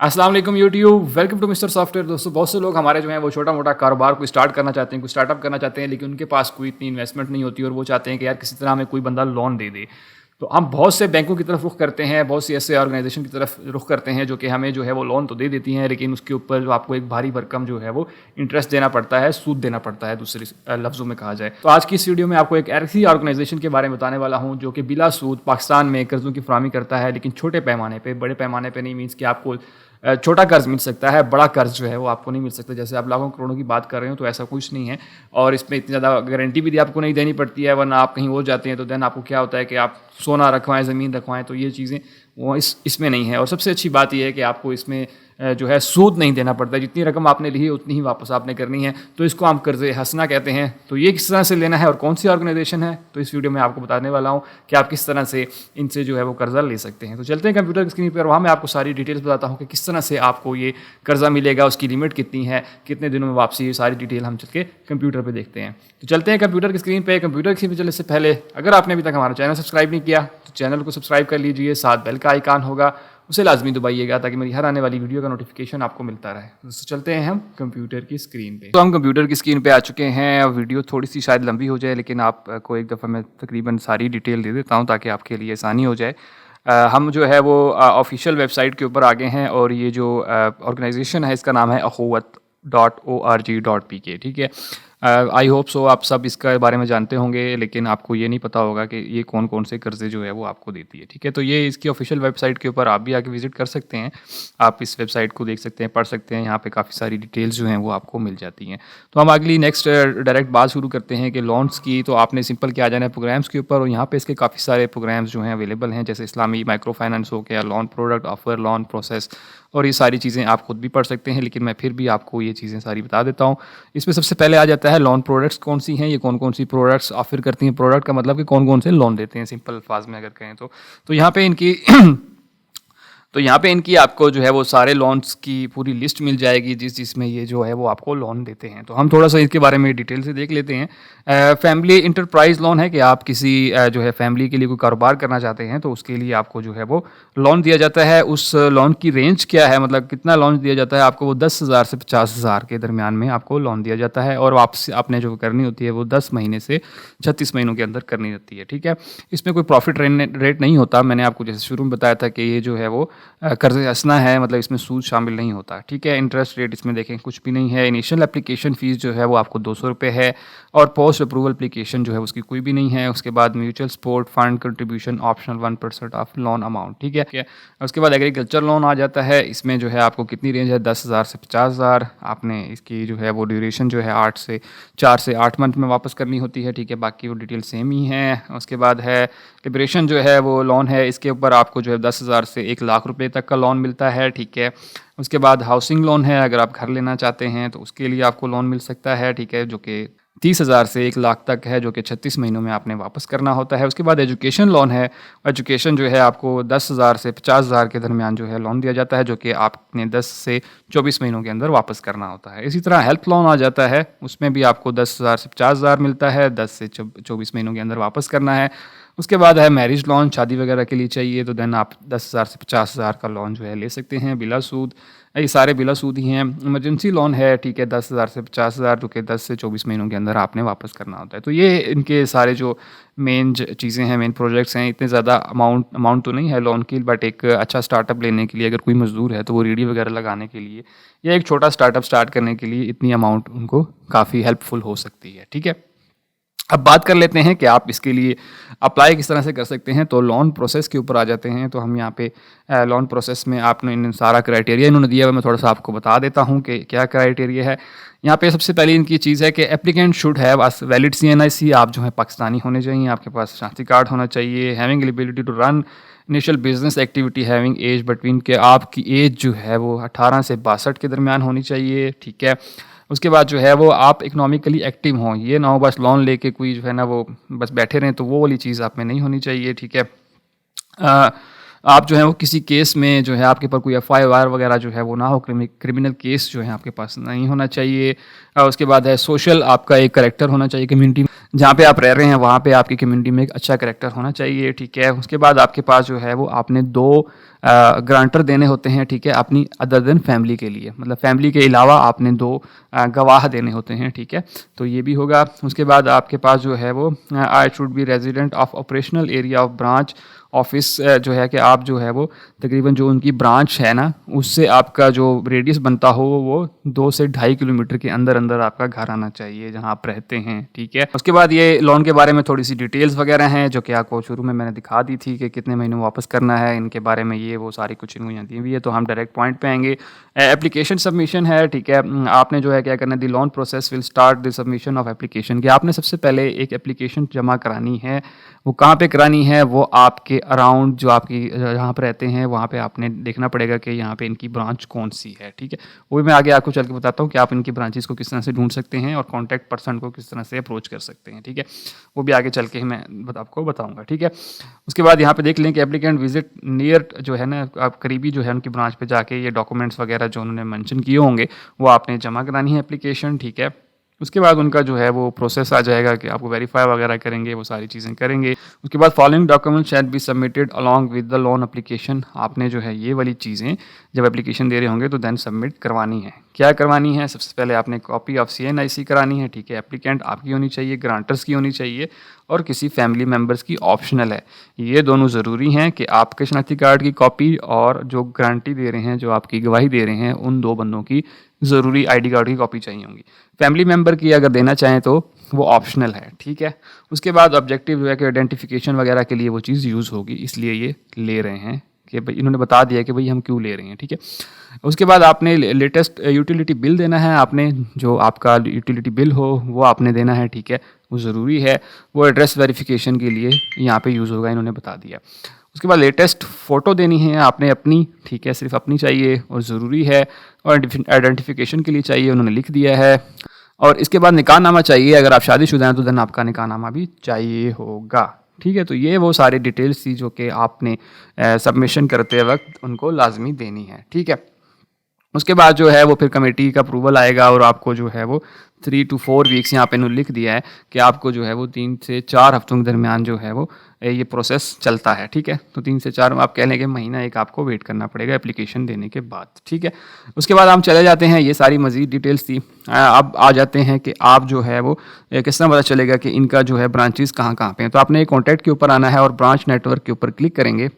अस्सलाम वालेकुम YouTube, welcome to Mister Software. दोस्तों, बहुत से लोग हमारे जो हैं वो छोटा मोटा कारोबार को स्टार्ट करना चाहते हैं, कोई स्टार्टअप करना चाहते हैं, लेकिन उनके पास कोई इतनी इन्वेस्टमेंट नहीं होती और वो चाहते हैं कि यार किसी तरह हमें कोई बंदा लोन दे दे। तो हम बहुत से बैंकों की तरफ रुख करते हैं, बहुत सी ऐसे ऑर्गेनाइजेशन की तरफ रुख करते हैं जो कि हमें जो है वो लोन तो दे देती हैं, लेकिन उसके ऊपर जो आपको एक भारी भरकम जो है वो इंटरेस्ट देना पड़ता है, सूद देना पड़ता है, दूसरे लफ्ज़ों में कहा जाए। तो आज की इस वीडियो में आपको एक ऐसी ऑर्गेनाइजेशन के बारे में बताने वाला हूँ जो कि बिला सूद पाकिस्तान में कर्ज़ों की फराहमी करता है, लेकिन छोटे पैमाने पर, बड़े पैमाने पर नहीं। मीन्स कि आपको छोटा कर्ज मिल सकता है, बड़ा कर्ज जो है वो आपको नहीं मिल सकता। जैसे आप लाखों करोड़ों की बात कर रहे हो तो ऐसा कुछ नहीं है, और इसमें इतनी ज़्यादा गारंटी भी आपको नहीं देनी पड़ती है, वरना आप कहीं और जाते हैं तो देन आपको क्या होता है कि आप सोना रखवाएं, ज़मीन रखवाएं, तो ये चीज़ें वो इसमें नहीं है। और सबसे अच्छी बात यह है कि आपको इसमें जो है सूद नहीं देना पड़ता है। जितनी रकम आपने ली है उतनी ही वापस आपने करनी है, तो इसको हम कर्ज़े हसना कहते हैं। तो ये किस तरह से लेना है और कौन सी ऑर्गेनाइजेशन है, तो इस वीडियो में आपको बताने वाला हूँ कि आप किस तरह से इनसे जो है वो कर्ज़ा ले सकते हैं। तो चलते हैं कंप्यूटर की स्क्रीन पर, वहाँ मैं आपको सारी डिटेल्स बताता हूँ कि किस तरह से आपको ये कर्ज़ा मिलेगा, उसकी लिमिट कितनी है, कितने दिनों में वापसी, ये सारी डिटेल हम चल के कंप्यूटर पर देखते हैं। तो चलते हैं कंप्यूटर की स्क्रीन पर। कंप्यूटर की स्क्रीन पर चलने से पहले अगर आपने अभी तक हमारा चैनल सब्सक्राइब नहीं किया तो चैनल को सब्सक्राइब कर लीजिए, साथ बेल का आइकन होगा उसे लाजमी दबाइएगा ताकि मेरी हर आने वाली वीडियो का नोटिफिकेशन आपको मिलता रहे। तो चलते हैं हम कंप्यूटर की स्क्रीन पे। तो हम कंप्यूटर की स्क्रीन पे आ चुके हैं। वीडियो थोड़ी सी शायद लंबी हो जाए, लेकिन आपको एक दफ़ा मैं तकरीबन सारी डिटेल दे देता हूँ ताकि आपके लिए आसानी हो जाए। हम जो है वो ऑफिशियल वेबसाइट के ऊपर आ गए हैं, और ये जो ऑर्गेनाइजेशन है इसका नाम है akhuwat.org.pk। ठीक है, आई होप सो आप सब इसके बारे में जानते होंगे, लेकिन आपको ये नहीं पता होगा कि ये कौन कौन से कर्ज़े जो है वो आपको देती है। ठीक है, तो ये इसकी ऑफिशियल वेबसाइट के ऊपर आप भी आके विजिट कर सकते हैं। आप इस वेबसाइट को देख सकते हैं, पढ़ सकते हैं, यहाँ पे काफ़ी सारी डिटेल्स जो हैं वो आपको मिल जाती हैं। तो हम अगली नेक्स्ट डायरेक्ट बात शुरू करते हैं कि लोन्स की। तो आपने सिंपल क्या आ जाना है प्रोग्राम्स के ऊपर, और यहाँ पे इसके काफ़ी सारे प्रोग्राम्स जो हैं अवेलेबल हैं, जैसे इस्लामी माइक्रो फाइनेंस हो गया, loan product offer, loan process, और ये सारी चीज़ें आप खुद भी पढ़ सकते हैं, लेकिन मैं फिर भी आपको ये चीज़ें सारी बता देता हूँ। इसमें सबसे पहले आ जाता है लोन प्रोडक्ट्स कौन सी हैं, ये कौन कौन सी प्रोडक्ट्स ऑफर करती हैं। प्रोडक्ट का मतलब कि कौन कौन से लोन देते हैं, सिंपल अल्फाज में अगर कहें तो यहाँ पे इनकी तो यहाँ पे इनकी आपको जो है वो सारे लोन्स की पूरी लिस्ट मिल जाएगी जिसमें ये जो है वो आपको लोन देते हैं। तो हम थोड़ा सा इसके बारे में डिटेल से देख लेते हैं। फैमिली इंटरप्राइज लोन है कि आप किसी जो है फैमिली के लिए कोई कारोबार करना चाहते हैं, तो उसके लिए आपको जो है वो लोन दिया जाता है। उस लोन की रेंज क्या है, मतलब कितना लोन दिया जाता है आपको, वो 10,000 से 50,000 के दरमियान में आपको लोन दिया जाता है, और वापसी आपने जो करनी होती है वो 10 महीने से 36 महीनों के अंदर करनी होती है। ठीक है, इसमें कोई प्रॉफिट रेट नहीं होता। मैंने आपको जैसे शुरू में बताया था कि ये जो है वो कर्ज़ हसना है, मतलब इसमें सूद शामिल नहीं होता। ठीक है, इंटरेस्ट रेट इसमें देखें कुछ भी नहीं है। इनिशियल एप्लीकेशन फ़ीस जो है वो आपको 200 रुपये है, और पोस्ट अप्रूवल एप्लीकेशन जो है उसकी कोई भी नहीं है। उसके बाद mutual support fund contribution optional 1% of loan amount. ठीक है, उसके बाद एग्रीकल्चर लोन आ जाता है। इसमें जो है आपको कितनी रेंज है, 10,000 से 50,000। आपने इसकी जो है वो ड्यूरेशन जो है 4 से 8 मंथ में वापस करनी होती है। ठीक है, बाकी वो डिटेल सेम ही है। उसके बाद है लिबरेशन जो है वो लोन है, इसके ऊपर आपको जो है 10,000 से 1,00,000 रुपये तक का लोन मिलता है। ठीक है, उसके बाद हाउसिंग लोन है, अगर आप घर लेना चाहते हैं तो उसके लिए आपको लोन मिल सकता है। ठीक है, जो कि 30,000 से 1,00,000 तक है, जो कि 36 महीनों में आपने वापस करना होता है। उसके बाद एजुकेशन लोन है। एजुकेशन जो है आपको 10,000 से 50,000 के दरमियान जो है लोन दिया जाता है, जो कि आपने 10 से 24 महीनों के अंदर वापस करना होता है। इसी तरह हेल्थ लोन आ जाता है, उसमें भी आपको 10,000 से 50,000 मिलता है, 10 से 24 महीनों के अंदर वापस करना है। उसके बाद है मैरिज लोन, शादी वगैरह के लिए चाहिए तो देन आप 10,000 से 50,000 का लोन जो है ले सकते हैं बिला सूद। ये सारे बिला सूद ही हैं। इमरजेंसी लोन है, ठीक है, 10,000 से 50,000, जो कि 10 से 24 महीनों के अंदर आपने वापस करना होता है। तो ये इनके सारे जो मेन चीज़ें हैं, मेन प्रोजेक्ट्स हैं। इतने ज़्यादा अमाउंट तो नहीं है लोन की, बट एक अच्छा स्टार्टअप लेने के लिए अगर कोई मजदूर है तो वो रेडी वगैरह लगाने के लिए या एक छोटा स्टार्टअप स्टार्ट करने के लिए इतनी अमाउंट उनको काफ़ी हेल्पफुल हो सकती है। ठीक है, अब बात कर लेते हैं कि आप इसके लिए अप्लाई किस तरह से कर सकते हैं। तो लोन प्रोसेस के ऊपर आ जाते हैं। तो हम यहाँ पे लोन प्रोसेस में आपने इन सारा क्राइटेरिया इन्होंने दिया है, मैं थोड़ा सा आपको बता देता हूँ कि क्या क्राइटेरिया है। यहाँ पे सबसे पहले इनकी चीज़ है कि applicant should have valid CNIC, आप जो है पाकिस्तानी होने चाहिए, आपके पास शनाख्ती कार्ड होना चाहिए। Having eligibility to run initial business activity, having age between, के आपकी एज जो है वो 18 से 62 के दरमियान होनी चाहिए। ठीक है, उसके बाद जो है वो आप इकोनॉमिकली एक्टिव हों, ये ना हो बस लोन लेके कोई जो है ना वो बस बैठे रहें, तो वो वाली चीज़ आप में नहीं होनी चाहिए। ठीक है, आप जो है वो किसी केस में जो है आपके ऊपर कोई FIR वगैरह जो है वो ना हो, क्रिमिनल केस जो है आपके पास नहीं होना चाहिए। उसके बाद है सोशल, आपका एक करैक्टर होना चाहिए कम्युनिटी जहाँ पे आप रह रहे हैं, वहाँ पे आपकी कम्युनिटी में एक अच्छा करैक्टर होना चाहिए। ठीक है, उसके बाद आपके पास जो है वो आपने 2 ग्रांटर देने होते हैं, ठीक है, अपनी अदर देन फैमिली के लिए, मतलब फैमिली के अलावा आपने 2 गवाह देने होते हैं, ठीक है। तो ये भी होगा। उसके बाद आपके पास जो है वो I should be resident of operational area of branch office, जो है कि आप जो है वो तकरीबन जो उनकी ब्रांच है ना, उससे आपका जो रेडियस बनता हो वो 2 से 2.5 किलोमीटर के अंदर अंदर आपका घर आना चाहिए जहां आप रहते हैं, ठीक है। उसके बाद ये लोन के बारे में थोड़ी सी डिटेल्स वगैरह हैं जो कि आपको शुरू में मैंने दिखा दी थी कि कितने महीनों में वापस करना है, इनके बारे में ये वो सारी कुछ इनको यहाँ दी हुई है। तो हम डायरेक्ट पॉइंट पे आएंगे। एप्लीकेशन सबमिशन है, ठीक है। आपने जो है क्या करना है, the loan process will start the submission of application, कि आपने सबसे पहले एक एप्लीकेशन जमा करानी है। वो कहाँ पे करानी है, वो आपके अराउंड जो आपकी जहाँ पर रहते हैं वहाँ पे आपने देखना पड़ेगा कि यहाँ पे इनकी ब्रांच कौन सी है, ठीक है। वो भी मैं आगे आपको चल के बताता हूँ कि आप इनकी ब्रांचेस को किस तरह से ढूंढ सकते हैं और कॉन्टैक्ट पर्सन को किस तरह से अप्रोच कर सकते हैं, ठीक है। वो भी आगे चल के मैं आपको बताऊँगा, ठीक है। उसके बाद यहाँ पे देख लें कि एप्लीकेंट विजिट नियर जो है ना, आप करीबी जो है उनकी ब्रांच पे जाके ये डॉक्यूमेंट्स वगैरह जो उन्होंने मेंशन किए होंगे वो आपने जमा करानी है एप्लीकेशन, ठीक है। उसके बाद उनका जो है वो प्रोसेस आ जाएगा कि आपको वेरीफाई वगैरह करेंगे, वो सारी चीज़ें करेंगे। उसके बाद following document shall be submitted along with the loan application, आपने जो है ये वाली चीज़ें जब एप्लीकेशन दे रहे होंगे तो देन सबमिट करवानी है। क्या करवानी है, सबसे पहले आपने कॉपी ऑफ CNIC करानी है, ठीक है। एप्लीकेंट आपकी होनी चाहिए, ग्रांटर्स की होनी चाहिए और किसी फैमिली मेम्बर्स की ऑप्शनल है। ये दोनों ज़रूरी हैं कि आपके शनाख्ती कार्ड की कॉपी और जो गारंटी दे रहे हैं, जो आपकी गवाही दे रहे हैं, उन 2 बंदों की ज़रूरी ID कार्ड की कॉपी चाहिए होंगी। फैमिली मेम्बर की अगर देना चाहें तो वो ऑप्शनल है, ठीक है। उसके बाद ऑब्जेक्टिव जो है कि आइडेंटिफिकेशन वगैरह के लिए वो चीज़ यूज़ होगी, इसलिए ये ले रहे हैं कि भाई इन्होंने बता दिया कि भाई हम क्यों ले रहे हैं, ठीक है। उसके बाद आपने लेटेस्ट यूटिलिटी बिल देना है, आपने जो आपका यूटिलिटी बिल हो वो आपने देना है, ठीक है। वो ज़रूरी है, वो एड्रेस वेरिफिकेशन के लिए यहाँ पे यूज़ होगा, इन्होंने बता दिया। उसके बाद लेटेस्ट फ़ोटो देनी है आपने अपनी, ठीक है, सिर्फ अपनी चाहिए और ज़रूरी है, और आइडेंटिफिकेशन के लिए चाहिए, उन्होंने लिख दिया है। और इसके बाद निकाहनामा चाहिए, अगर आप शादीशुदा हैं तो देन आपका निकाहनामा भी चाहिए होगा, ठीक है। तो ये वो सारी डिटेल्स थी जो कि आपने सबमिशन करते वक्त उनको लाजमी देनी है, ठीक है। उसके बाद जो है वो फिर कमेटी का अप्रूवल आएगा और आपको जो है वो 3 to 4 वीक्स यहाँ पे इन्होंने लिख दिया है कि आपको जो है वो 3 से 4 हफ्तों के दरमियान जो है वो ये प्रोसेस चलता है, ठीक है। तो 3 से 4 आप कह लें कि महीना एक आपको वेट करना पड़ेगा एप्लीकेशन देने के बाद, ठीक है। उसके बाद हम चले जाते हैं, ये सारी मज़ीद डिटेल्स थी। अब आ जाते हैं कि आप जो है वो किस तरह पता चलेगा कि इनका जो है ब्रांचेस कहाँ कहाँ पे हैं। तो आपने कॉन्टैक्ट के ऊपर आना है और ब्रांच नेटवर्क के ऊपर क्लिक करेंगे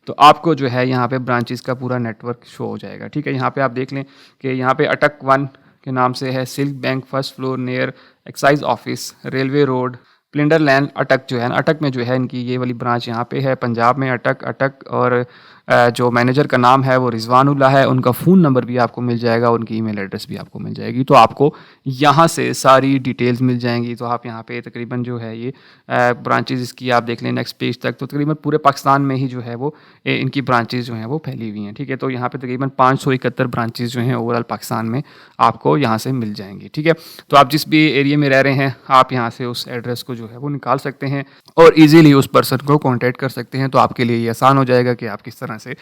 तो आपको जो है यहाँ पे ब्रांचेस का पूरा नेटवर्क शो हो जाएगा, ठीक है। यहाँ पे आप देख लें कि यहाँ पे अटक 1 के नाम से है, silk bank first floor near excise office, railway road, प्लिंडर लैंड, अटक जो है ना, अटक में जो है इनकी ये वाली ब्रांच यहाँ पे है, पंजाब में अटक। और जो मैनेजर का नाम है वो रिजवानुल्लाह है, उनका फ़ोन नंबर भी आपको मिल जाएगा, उनकी ईमेल एड्रेस भी आपको मिल जाएगी। तो आपको यहाँ से सारी डिटेल्स मिल जाएंगी। तो आप यहाँ पे तकरीबन जो है ये ब्रांचेज़ इसकी आप देख लें नेक्स्ट पेज तक, तो तकरीबन पूरे पाकिस्तान में ही जो है वो इनकी ब्रांचेज़ जो हैं वो फैली हुई हैं, ठीक है। तो यहाँ पे तकरीबन 571 ब्रांचेज़ जो हैं ओवरऑल पाकिस्तान में आपको यहाँ से मिल जाएंगी, ठीक है। तो आप जिस भी एरिया में रह रहे हैं आप यहाँ से उस एड्रेस को जो है वो निकाल सकते हैं और ईज़िली उस पर्सन को कॉन्टैक्ट कर सकते हैं। तो आपके लिए ये आसान हो जाएगा कि आप किस तरह से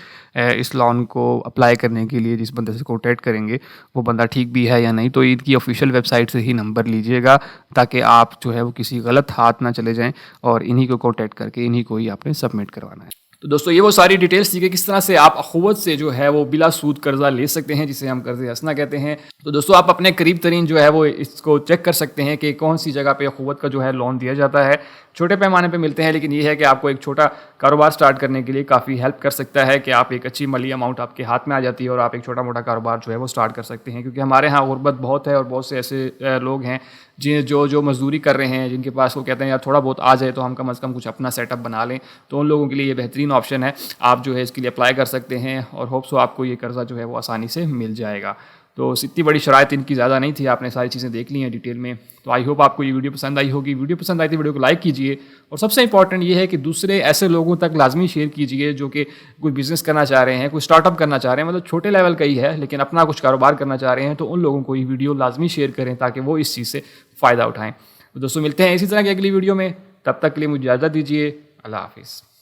इस लोन को अप्लाई करने के लिए जिस बंदे से कॉन्टैक्ट करेंगे वो बंदा ठीक भी है या नहीं। तो इनकी ऑफिशियल वेबसाइट से ही नंबर लीजिएगा ताकि आप जो है वो किसी गलत हाथ ना चले जाएं और इन्हीं को कॉन्टैक्ट करके इन्हीं को ही आपने सबमिट करवाना है। तो दोस्तों ये वो सारी डिटेल्स थी कि किस तरह से आप अखुवत से जो है वो बिला सूद कर्जा ले सकते हैं, जिसे हम कर्ज हसना कहते हैं। तो दोस्तों आप अपने करीब तरीन जो है वो इसको चेक कर सकते हैं कि कौन सी जगह पे अखुवत का जो है लोन दिया जाता है। छोटे पैमाने पे मिलते हैं, लेकिन ये है कि आपको एक छोटा कारोबार स्टार्ट करने के लिए काफ़ी हेल्प कर सकता है कि आप एक अच्छी माली अमाउंट आपके हाथ में आ जाती है और आप एक छोटा मोटा कारोबार जो है वो स्टार्ट कर सकते हैं। क्योंकि हमारे यहाँ गुर्बत बहुत है और बहुत से ऐसे लोग हैं जो मजदूरी कर रहे हैं, जिनके पास वो कहते हैं यार थोड़ा बहुत आ जाए तो हम कम अज़ कम कुछ अपना सेटअप बना लें। तो उन लोगों के लिए ये बेहतरीन ऑप्शन है, आप जो है इसके लिए अप्लाई कर सकते हैं और होप्स हो आपको ये कर्जा जो है वो आसानी से मिल जाएगा। तो इतनी बड़ी शराइत इनकी ज़्यादा नहीं थी, आपने सारी चीज़ें देख ली हैं डिटेल में। तो आई होप आपको ये वीडियो पसंद आई होगी। वीडियो पसंद आई तो वीडियो को लाइक कीजिए और सबसे इंपॉर्टेंट ये है कि दूसरे ऐसे लोगों तक लाजमी शेयर कीजिए जो कि कोई बिज़नेस करना चाह रहे हैं, कोई स्टार्टअप करना चाह रहे हैं, मतलब छोटे लेवल का ही है लेकिन अपना कुछ कारोबार करना चाह रहे हैं। तो उन लोगों को ये वीडियो लाजमी शेयर करें ताकि वो इस चीज़ से फ़ायदा उठाएँ। तो दोस्तों मिलते हैं इसी तरह की अगली वीडियो में, तब तक के लिए मुझे इजाज़त दीजिए। अल्लाह हाफिज़।